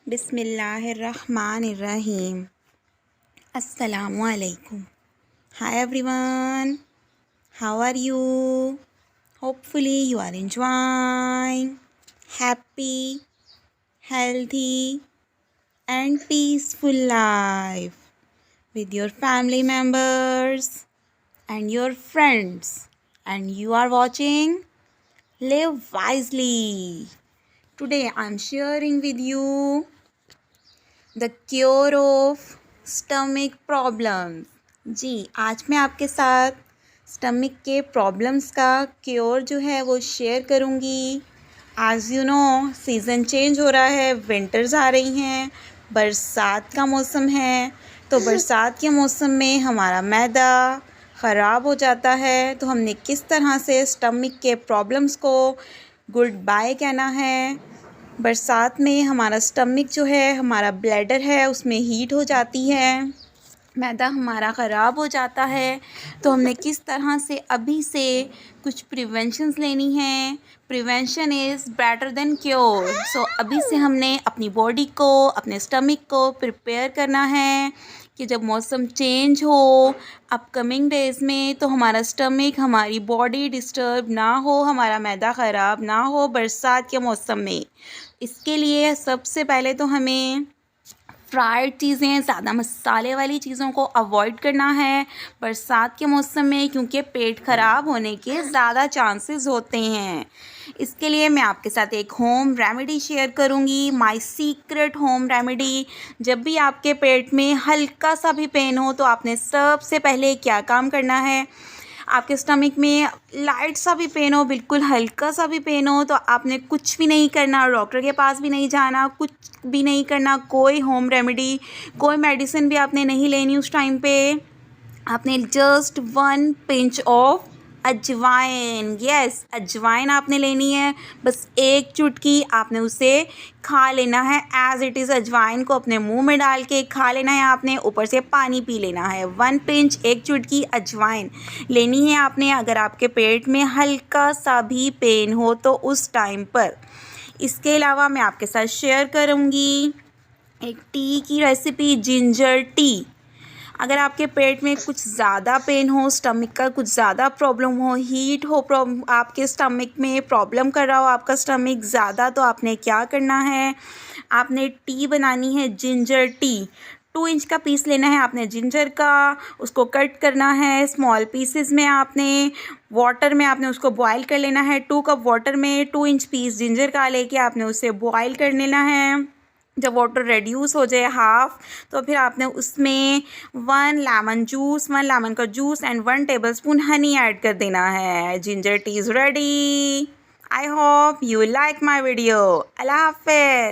Bismillahirrahmanirrahim. Assalamu alaikum. Hi everyone. How are you? Hopefully you are enjoying happy, healthy and peaceful life with your family members and your friends, and you are watching Live Wisely. Today I am sharing with you the cure of stomach problems. जी, आज मैं आपके साथ stomach के problems का cure जो है वो share करूँगी. As you know season change हो रहा है, विंटर्स आ रही हैं, बरसात का मौसम है. तो बरसात के मौसम में हमारा मैदा ख़राब हो जाता है. तो हमने किस तरह से स्टमक के प्रॉब्लम्स को गुड बाय कहना है. बरसात में हमारा स्टमक जो है, हमारा ब्लैडर है, उसमें हीट हो जाती है, मैदा हमारा ख़राब हो जाता है. तो हमने किस तरह से अभी से कुछ प्रिवेंशंस लेनी हैं. Prevention is better than cure. So अभी से हमने अपनी बॉडी को, अपने स्टमक को प्रिपेयर करना है कि जब मौसम चेंज हो अपकमिंग डेज़ में, तो हमारा स्टमक, हमारी बॉडी डिस्टर्ब ना हो, हमारा मैदा ख़राब ना हो बरसात के मौसम में. इसके लिए सबसे पहले तो हमें फ्राइड चीज़ें, ज़्यादा मसाले वाली चीज़ों को अवॉइड करना है बरसात के मौसम में, क्योंकि पेट ख़राब होने के ज़्यादा चांसेस होते हैं. इसके लिए मैं आपके साथ एक होम रेमेडी शेयर करूँगी, माय सीक्रेट होम रेमेडी. जब भी आपके पेट में हल्का सा भी पेन हो, तो आपने सबसे पहले क्या काम करना है. आपके स्टमक में लाइट सा भी पेन हो, बिल्कुल हल्का सा भी पेन हो, तो आपने कुछ भी नहीं करना, डॉक्टर के पास भी नहीं जाना, कुछ भी नहीं करना. कोई होम रेमेडी, कोई मेडिसिन भी आपने नहीं लेनी उस टाइम पे. आपने जस्ट 1 पिंच ऑफ अजवाइन, यस अजवाइन आपने लेनी है. बस एक चुटकी आपने उसे खा लेना है एज़ इट इज़. अजवाइन को अपने मुंह में डाल के खा लेना है आपने, ऊपर से पानी पी लेना है. 1 पिंच, एक चुटकी अजवाइन लेनी है आपने अगर आपके पेट में हल्का सा भी पेन हो तो उस टाइम पर. इसके अलावा मैं आपके साथ शेयर करूँगी एक टी की रेसिपी, जिंजर टी. अगर आपके पेट में कुछ ज़्यादा पेन हो, स्टमक का कुछ ज़्यादा प्रॉब्लम हो, हीट हो, आपके स्टमक में प्रॉब्लम कर रहा हो आपका स्टमक ज़्यादा, तो आपने क्या करना है, आपने टी बनानी है, जिंजर टी. 2 इंच का पीस लेना है आपने जिंजर का, उसको कट करना है स्मॉल पीसेस में. आपने वाटर में आपने उसको बॉईल कर लेना है. 2 कप वाटर में 2 इंच पीस जिंजर का लेके आपने उसे बॉईल कर लेना है. जब वाटर रेड्यूस हो जाए हाफ, तो फिर आपने उसमें 1 लेमन का juice and 1 tablespoon honey add कर देना है. Ginger tea is ready. I hope you like my video. अल्लाह हाफ़िज़.